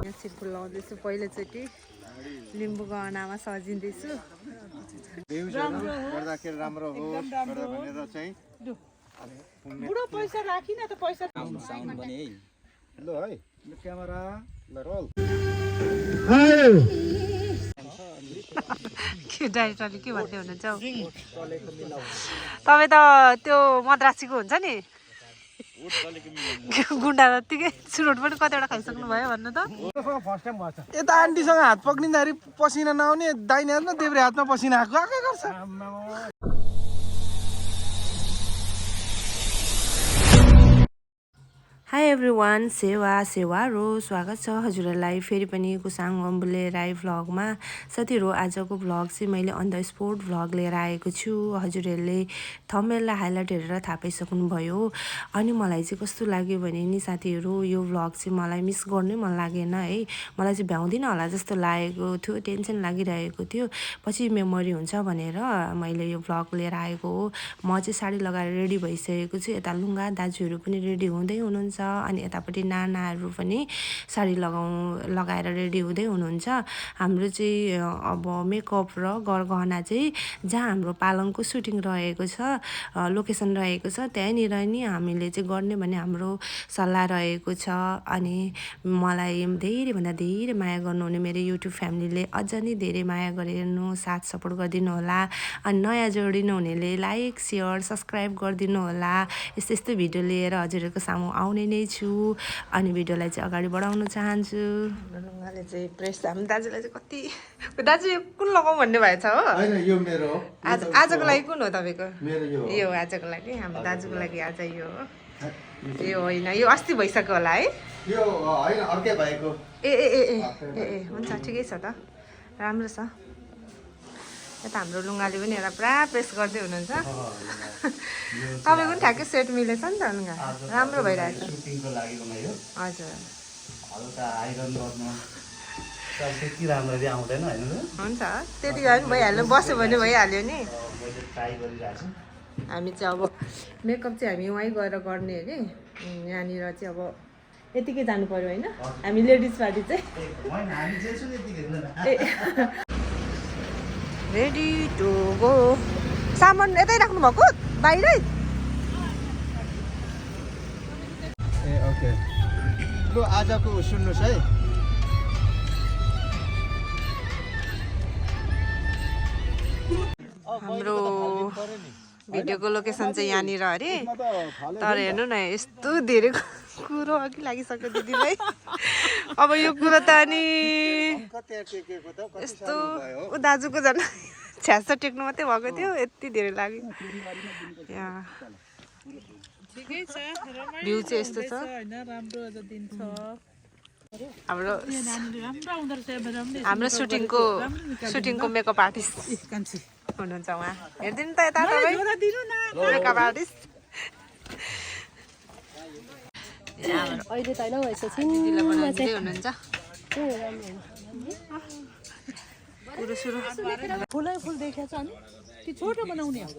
यहाँ सिर्फुल लाउँदैछु पहिलोचोटि लिम्बू गहनामा सजिँदैछु गर्दाखेरि राम्रो होस् भनेर चाहिँ बुढो पैसा राखिन त पैसा साउन्ड पनि है ल है क्यामेरा ल रोल के डाइरेक्टरले के भन्दै हुनुहुन्छ हौ तपाईँ त त्यो मद्रासीको हुन्छ नि गुन्डा जत्तिकै चुरोट पनि कतिवटा खाइसक्नु भयो भन्नु त यता आन्टीसँग हात पक्रिँदाखेरि पसिना नआउने दाहिने हातमा देब्रे हातमा पसिना आएको गर्छ हाई एभ्रिवान सेवारो स्वागत छ हजुरहरूलाई फेरि पनि कुसाङ अम्बुले राई भ्लगमा। साथीहरू आजको भ्लग चाहिँ मैले अन द स्पोट भ्लग लिएर आएको छु। हजुरहरूले थम्बनेल र हाइलाइट हेरेर थाहा पाइसक्नुभयो। अनि मलाई चाहिँ कस्तो लाग्यो भने नि साथीहरू यो भ्लग चाहिँ मलाई मिस गर्नै मन लागेन है। मलाई चाहिँ भ्याउँदिनँ होला जस्तो लागेको थियो, टेन्सन लागिरहेको थियो। पछि मेमोरी हुन्छ भनेर मैले यो भ्लग लिएर आएको हो। म चाहिँ साडी लगाएर रेडी भइसकेको छु। यता लुङ्गा दाजुहरू पनि रेडी हुँदै हुनुहुन्छ अनि यतापट्टि नानाहरू पनि साडी लगाएर रेडी हुँदै हुनुहुन्छ। हाम्रो चाहिँ अब मेकअप र गहना चाहिँ जहाँ हाम्रो पालङको सुटिङ रहेको छ, लोकेसन रहेको छ, त्यहीँनिर नि हामीले चाहिँ गर्ने भन्ने हाम्रो सल्लाह रहेको छ। अनि मलाई धेरैभन्दा धेरै माया गर्नुहुने मेरो युट्युब फ्यामिलीले अझ नै धेरै माया गरिदिनु, साथ सपोर्ट गरिदिनु होला। अनि नयाँ जोडिनु हुनेले लाइक सेयर सब्सक्राइब गरिदिनु होला। यस्तो यस्तो भिडियो लिएर हजुरहरूको सामु आउने नै छु। अनि भिडियोलाई चाहिँ अगाडि बढाउन चाहन्छु। लुङ्गाले चाहिँ प्रेस हाम्रो दाजुलाई चाहिँ कति दाजु यो कुन लगाउँ भन्ने भएछ हो। हैन यो मेरो हो। आजको लागि कुन हो तपाईँको? मेरो यो आजको लागि हाम्रो दाजुको लागि आज यो हो। यो होइन यो अस्ति भइसक्यो होला है। यो हैन अर्कै भएको। ए ए ए ए ए हुन्छ ठिकै छ त राम्रो छ। यता हाम्रो लुङ्गाले पनि एउटा पुरा प्रेस गर्दै हुनुहुन्छ। तपाईँको पनि ठ्याक्कै सेट मिलेछ नि त लुङ्गा राम्रो भइरहेछ। सुटिङको लागि बनायो हजुर हल्का आइरन गर्नु त्यति राम्ररी आउँदैन हैन हुन्छ त्यति भए पनि भइहाल्यो, बस्यो भने भइहाल्यो नि। मैले ट्राई गरिरहेको छु। हामी चाहिँ अब मेकअप चाहिँ हामी वहीँ गएर गर्ने अरे। यहाँनिर चाहिँ अब यतिकै जानु पऱ्यो होइन हामी लेडिज पार्टी चाहिँ। Ready to go. सामान यतै राख्नु भएको बाहिरै? ए ओके लु आजको सुन्नुस् है। हाम्रो भिडियोको लोकेसन चाहिँ यहाँनिर अरे। तर हेर्नु न यस्तो धेरै कुरो अघि लागिसक्यो दिदीलाई। अब यो कुरो त अनि यस्तो दाजुको झन् छ्यास टेक्नु मात्रै भएको थियो, यति धेरै लाग्यो। यहाँ भ्यू चाहिँ यस्तो छ। हाम्रो सुटिङको मेकअप आर्टिस्ट हुनुहुन्छ उहाँ। हेरिदिनु त यता तपाईँ मेकअप आर्टिस्ट। अहिले त होइन दिदीले बनाउँदै हुनुहुन्छ कुरो सुरु। फुलै फुल देखेछ अनि कि छोटो बनाउने हो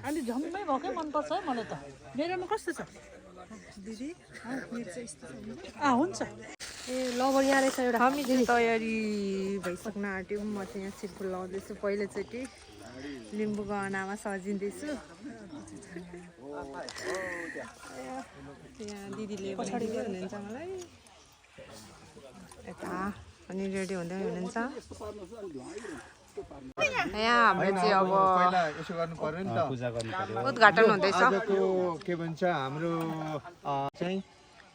अलि झम्मै भएकै मनपर्छ है मलाई त। मेरोमा कस्तो छ दिदी? हुन्छ ए लबर यहाँ रहेछ एउटा। हामी चाहिँ तयारी भइसक्न आँट्यौँ। म चाहिँ यहाँ सिर्फुल लाउँदैछु पहिलोचोटि लिम्बू गहनामा सजिँदैछु। यहाँ दिदीले बनाइदिँदै हुनुहुन्छ मलाई। यता पनि रेडी हुँदै हुनुहुन्छ। यहाँ हाम्रो चाहिँ अब पहिला यसो गर्नु पर्यो नि त, पूजा गर्नु पर्यो। उद्घाटन हुँदैछ। आजको के भन्छ हाम्रो चाहिँ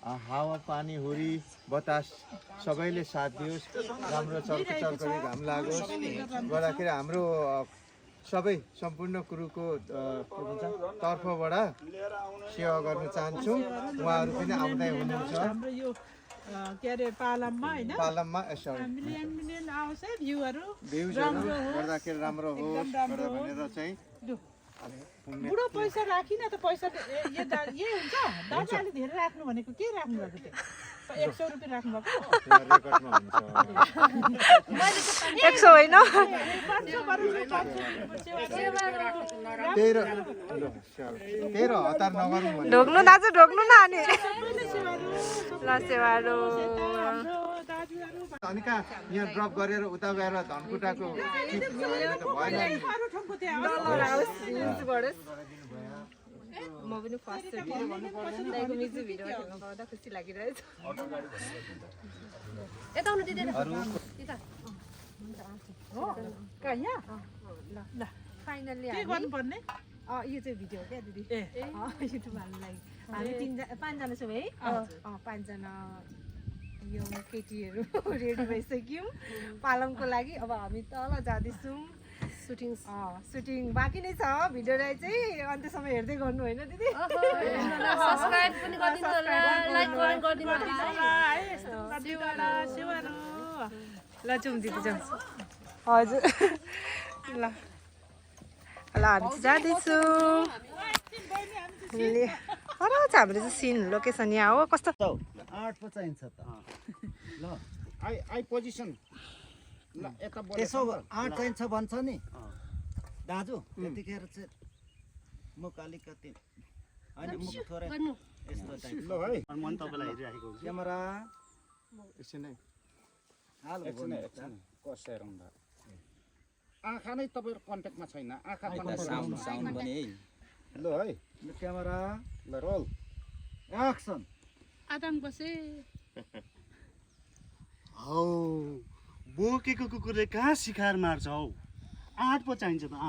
हावा पानी हुरी बतास सबैले साथ दियोस्, राम्रो चर्करी घाम लागोस् गर्दाखेरि हाम्रो सबै सम्पूर्ण कुरोको के भन्छ तर्फबाट सेवा गर्न चाहन्छौँ। उहाँहरू पनि आउँदै हुनुहुन्छ हाम्रो यो के अरे पालममा होइन पालममा यसो आउँछ भ्यूहरू गर्दाखेरि राम्रो होस् भनेर चाहिँ बुढो पैसा राखिन त पैसा यही हुन्छ। दाजु अलि धेरै राख्नु भनेको के राख्नु भएको थियो? 100 रुपियाँ राख्नुभएको रेकर्डमा हुन्छ 100 होइन 13 हतार नगरौँ भने ढोग्नु दाजु ढोग्नु न अनि ल सेवारो अनि कहाँ यहाँ ड्रप गरेर उता गएर धनकुटाको चिप हालेर त भएन नि। म पनि फर्स्ट दाइको म्युजिक भिडियो हेर्नु पाउँदा खुसी लागिरहेछ यता आउनु दिदी यता कहाँ यहाँ ल फाइनल्ली के गर्नुपर्ने यो चाहिँ भिडियो क्या दिदी ए युट्युब हाल्नुलाई हामी 5जना छौँ है 5जना यो केटीहरू रेडी भइसक्यौँ पालङको लागि अब हामी तल जाँदैछौँ सुटिङ बाँकी नै छ भिडियोलाई चाहिँ अन्त्यसम्म हेर्दै गर्नु होइन दिदी सब्स्क्राइब पनि गरिदिनु होला लाइक गरिदिनु ल जाउँ दिदी जाउँ हजुर ल ल हामी चाहिँ जाँदैछौँ हाम्रो चाहिँ सिन लोकेसन यहाँ हो कस्तो 8 पो चाहिन्छ त ल आई पोजिसन ल यता त्यसो 8 चाहिन्छ भन्छ नि दाजु त्यतिखेर चाहिँ मुख अलिकति होइन मुख थोरै यस्तो टाइप ल है म नि तपाईलाई हेरिराखेको छु क्यामेरा एकछिन है हाल कसेर हुँदा आँखा नै तपाईहरु कन्ट्याक्टमा छैन आँखा साउन्ड पनि है ल है क्यामेरा ल रोल एक्सन आदाङ बसे हौ बोकेको कुकुरले कहाँ शिकार मार्छ हौ 8 पो चाहिन्छ त 8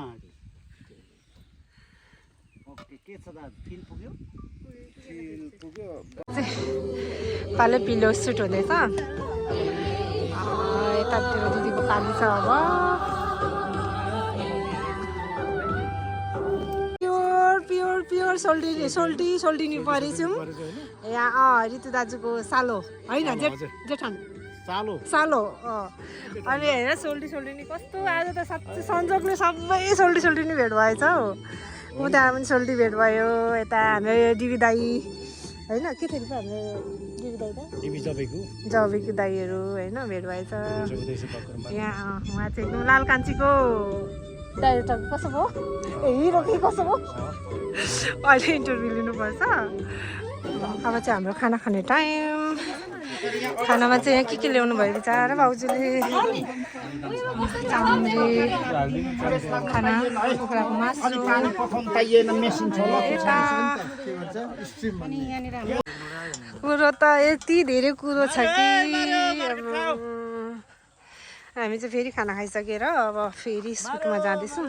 ओके के छ दाजु फिल पुग्यो पाले पिलो सुट हुँदैछ यतातिर दिदीको पाली छ अब प्योर सोल्टिनी परेछौँ यहाँ रितु दाजुको सालो होइन जेठान सालो अनि हेर सोल्टिनी कस्तो आज त साँच्चै संजोगले सबै सोल्टिनी भेट भएछ हौ उता पनि सोल्टी भेट भयो यता हाम्रो डिबी दाई होइन के थियो हाम्रो डिबी दाई त जबेको दाईहरू होइन भेट भएछ यहाँ उहाँ चाहिँ एकदम लाल कान्छीको डाइरेक्टर कसो भयो हिरो कि कसो भयो अहिले इन्टरभ्यू लिनुपर्छ अब चाहिँ हाम्रो खाना खाने टाइम खानामा चाहिँ यहाँ के ल्याउनु भयो बिचारा भाउजूले चाम्रे खाना कुखुराको मासु कुरो त यति धेरै कुरो छ कि अब हामी चाहिँ फेरि खाना खाइसकेर अब फेरि सुटमा जाँदैछौँ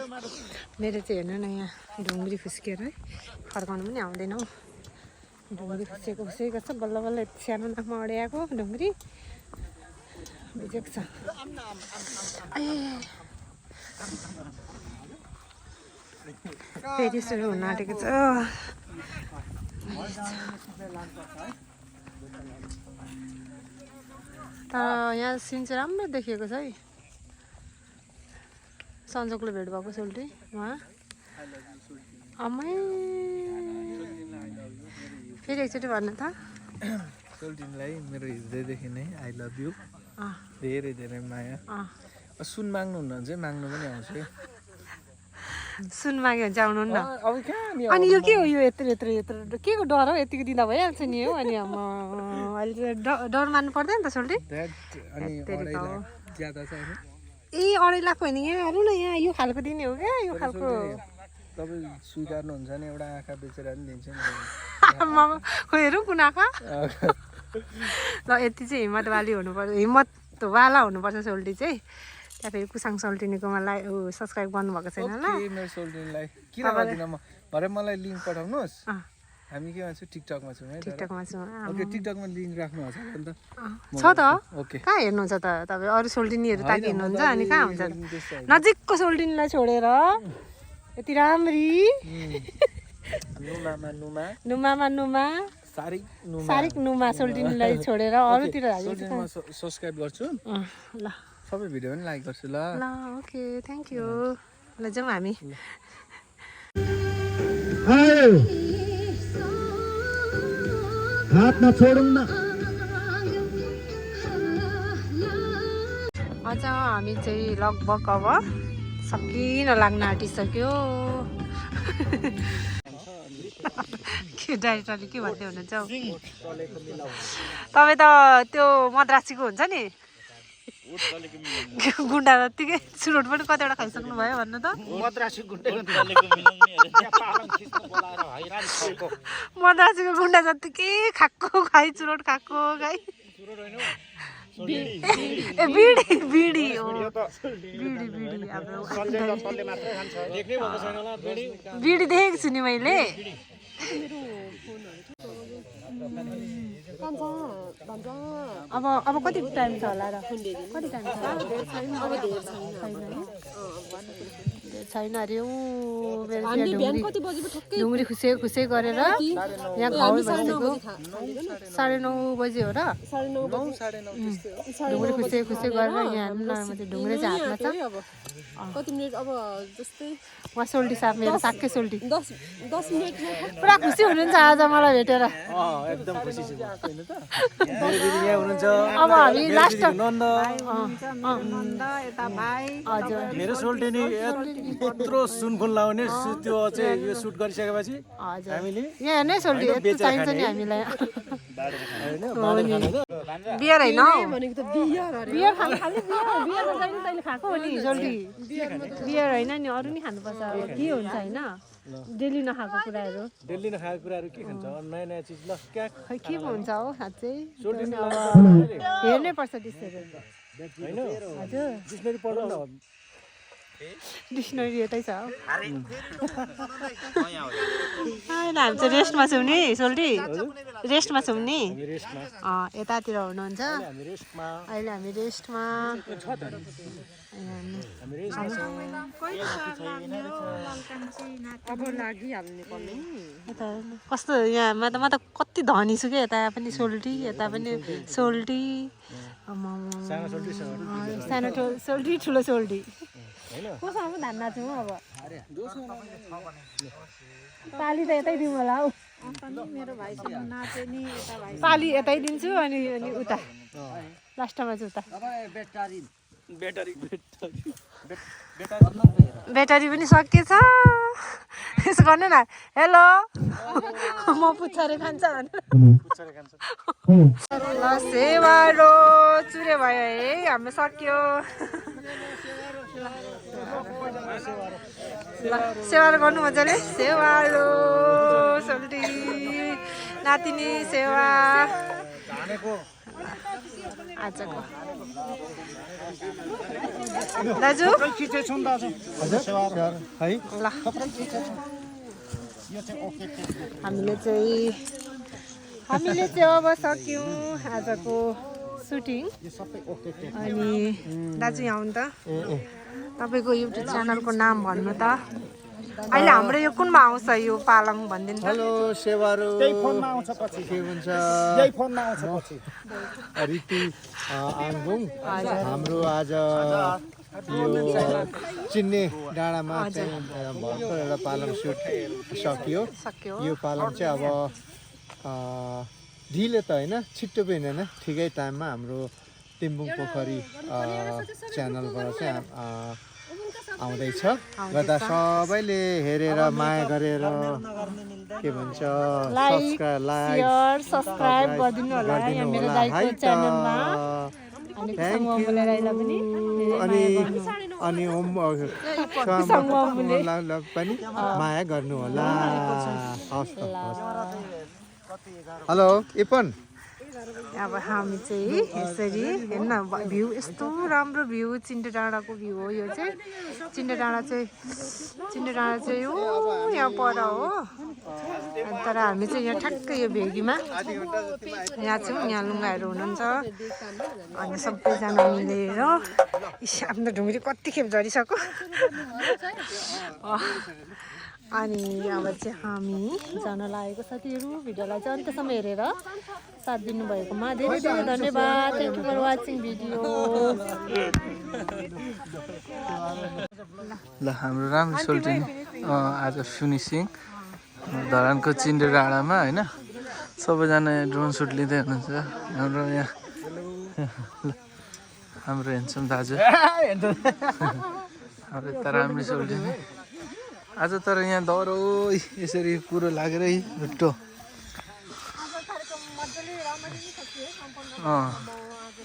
मेरो चाहिँ हेर्नु न यहाँ ढुङ्ग्री फुस्किएर है फर्काउनु पनि आउँदैन हौ ढुङ्ग्री फुसेको छ बल्ल बल्ल यति सानो नाकमा अड्याएको ढुङ्ग्री बुझेको छ फेरि सुरु हुन आँटेको छ तर यहाँ सिन चाहिँ राम्रो देखिएको छ है सन्जोकले भेट भएको सोल्टी उहाँ अमै फेरि एकचोटि भन्नु त सोल्टिनलाई मेरो हृदयदेखि नै आई लभ यु धेरै धेरै माया सुन माग्नुहुन्न भने चाहिँ माग्नु पनि आउँछ सुन माग्यो भने चाहिँ आउनु न अब कहाँ अनि यो के हो यो यत्रो के को डर हो यतिको दिँदा भइहाल्छ नि हो अनि अहिले डर मान्नु पर्दैन त सोल्टी अनि 2.5 लाख ज्यादा छ होइन ए 2.5 लाख होइन यहाँ हेर्नु न यहाँ यो खालको दिने हो क्या यो खालको तपाईँ स्वीकार्नुहुन्छ नि एउटा आँखा बेचेर पनि दिन्छ नि खोइ हेरौँ कुन आँखा ल यति चाहिँ हिम्मतवाली हुनुपर्छ हिम्मतवाला हुनुपर्छ सोल्टी चाहिँ त्यहाँ फेरि कुसाङ सोल्टिनीकोमा सब्सक्राइब गर्नुभएको छैन ल मेरो सोल्टिनलाई किन गर्दिनँ म भरे मलाई लिङ्क पठाउनुहोस् हामी के भन्छौँ टिकटकमा छौँ है टिकटकमा छौँ ओके टिकटकमा लिङ्क राख्नुहुन्छ अन्त छ त ओके कहाँ हेर्नुहुन्छ त तपाईँ अरू सोल्टिनीहरू ताकि हेर्नुहुन्छ अनि कहाँ हुन्छ नजिकको सोल्टिनीलाई छोडेर यति राम्री नुमा सारिक नुमा सोल्टिनीलाई छोडेर अरूतिर सब्सक्राइब गर्छु ल सबै भिडियो पनि लाइक गर्छु ल ओके थ्याङ्क यू ल जाउँ हामी हात नछोडौँ न अझ हामी चाहिँ लगभग अब सकिन लाग्न आँटिसक्यो। के डाइरेक्टरले के भन्दै हुनुहुन्छ हौ? तपाईँ त त्यो मद्रासीको हुन्छ नि गुन्डा जत्तिकै चुरोट पनि कतिवटा खाइसक्नु भयो भन्नु त? मद्रासीको गुन्डा जत्तिकै खाएको खाइ चुरोट खाएको खाइ। ए बिडी बिडी हो बिडी बिडी हाम्रो बिडी देखेको छु नि मैले। अब कति टाइम छ होला र? कति टाइम छ? छैन अरे ढुङ्ग्री खुसे खुसे गरेर यहाँ घर बसेको 9:30 बजे हो र? ढुङ्ग्री खुसे खुसे गरेर यहाँ ढुङ्ग्री चाहिँ हातमा छ। कति मिनट अब जस्तै उहाँ सोल्टी साहब मेरो साक्कै सोल्टी 10 मिनट पुरा खुसी हुनुहुन्छ आज मलाई भेटेर। एकदम खुसी छु हैन त यहाँ हुनुहुन्छ। अब हामी लास्ट नन्द नन्द यता भाइ हजुर मेरो सोल्टी नि यत्रो सुनखुन लाउने त्यो चाहिँ यो सुट गरिसकेपछि हजुर हामीले यहाँ नै सोल्टी यस्तो चाहिन्छ नि हामीलाई। हैन बियर हैन हौ भनेको त बियर अरे बियर खानु खाली बियर जहिले तैले खाएको हो नि सोल्टी बियर हैन नि अरु नि खानुपर्छ अब के हुन्छ हैन डेली नखाएको कुराहरू दिल्ली नखाएको कुराहरू के खान्छ नयाँ नयाँ चिज ल क्या खै के हुन्छ हौ साँच्चै सोल्टी नि हेर्नै पर्छ डिसहरू हैन हजुर डिक्सनरी पढ्नु न डिक्सनरी यतै छ हौ। हैन हामी चाहिँ रेस्टमा छौँ नि सोल्टी रेस्टमा छौँ नि यतातिर हुनुहुन्छ हामी रेस्टमा अहिले हामी रेस्टमा अब लागिहाल्ने पर्ने कस्तो यहाँ म त कति धनी छु क्या यता पनि सोल्टी यता पनि सोल्टी सानो सोल्टी ठुलो सोल्टी कोसँग पो धान नाच्यौँ अब पाली त यतै दिउँ होला हौ मेरो भाइसँग नाचे नि यता भाइ पाली यतै दिन्छु अनि उता लास्टमा चाहिँ उता ब्याटरी पनि सकिएछ यसो गर्नु न हेलो म पुच्छरे खान्छ ल सेवारो चुरे भयो है हाम्रो सक्यो ल सेवारो गर्नु मजाले सेवारो सोल्टी नातिनी सेवा आजको दाजु ल हामीले चाहिँ अब सक्यौँ आजको सुटिङ। अनि दाजु यहाँ आउनु त तपाईँको युट्युब च्यानलको नाम भन्नु त अहिले हाम्रो यो कुनमा आउँछ यो पालङ भनिदिनु त। हेलो सेवारो के भन्छ ऋतु आङबुङ हाम्रो आज यो चिन्ने डाँडामा चाहिँ भर्खर एउटा पालङ सुट सकियो। यो पालङ चाहिँ अब ढिलो त होइन छिट्टो पनि होइन ठिकै टाइममा हाम्रो टिम्बुङ पोखरी च्यानलबाट चाहिँ आउँदैछ गर्दा सबैले हेरेर माया गरेर के भन्छ सब्स्क्राइब गरिदिनु होला यहाँ मेरो दाइको च्यानलमा। अनि पनि माया गर्नु होला। हेलो इपन अब हामी चाहिँ यसरी हेर्न भ्यू यस्तो राम्रो भ्यू चिन्डे डाँडाको भ्यू हो यो चाहिँ। चिन्डे डाँडा चाहिँ यो यहाँ पर हो तर हामी चाहिँ यहाँ ठ्याक्कै यो भेगीमा यहाँ छौँ। यहाँ लुगाहरू हुनुहुन्छ अनि सबैजना मिलेर आफ्नो ढुङ्ग्री कति खेप झरिसक्यो। अनि अब चाहिँ हामी जान लागेको साथीहरू भिडियोलाई चाहिँ अन्त्यसम्म हेरेर साथ दिनुभएकोमा धेरै धेरै धन्यवाद। Thank you for watching video. ल हाम्रो राम्रो सोल्टी आज फिनिसिङ धरानको चिन्डे डाँडामा होइन सबैजना ड्रोन सुट लिँदै हुनुहुन्छ हाम्रो यहाँ हाम्रो हेन्सम दाजु हाम्रो त राम्रो सोल्टिनी आज तर यहाँ दह्रो यसरी कुरो लागेरै टो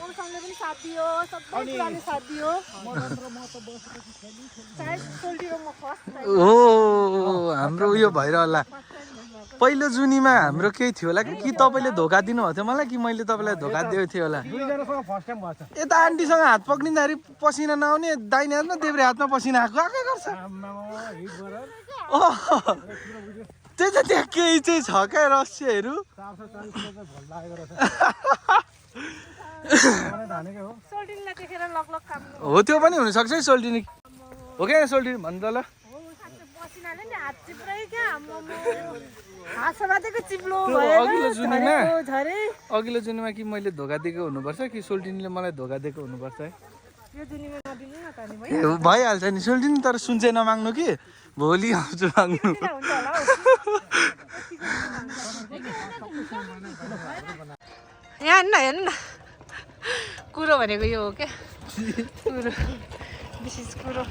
मौसमले पनि साथ दियो, सबै कुराले साथ दियो। सायद सोल्टी र म फर्स्ट हो हाम्रो उयो भएर होला पहिलो जुनीमा हाम्रो केही थियो होला कि तपाईँले धोका दिनुभएको थियो मलाई कि मैले तपाईँलाई धोका दिएको थियो होला यता आन्टीसँग हात पक्रिँदाखेरि पसिना नआउने दाहिने हातमा देब्रे हातमा पसिना आएको आएकै गर्छ त्यही त त्यहाँ केही चाहिँ छ क्या रहस्यहरू सोल्टिनीलाई देखेर लगलग काम हो त्यो पनि हुनसक्छ है सोल्टिनी हो क्या सोल्टिनी भन्नु त ल पसिनाले नि हात चिप्रै क्या हात समातेको चिप्लो अघिल्लो जुनीमा झरे अघिल्लो जुनीमा कि मैले धोका दिएको हुनुपर्छ कि सोल्टिनीले मलाई धोका दिएको हुनुपर्छ है यो जुनीमा नदिनु न त नि भइहाल्छ नि सोल्टिनी तर सुन चाहिँ नमाग्नु कि भोलि आउँछु माग्नु हुन्छ होला हौ यहाँ हेर्नु न कुरो भनेको यो हो क्या कुरो विशेष कुरो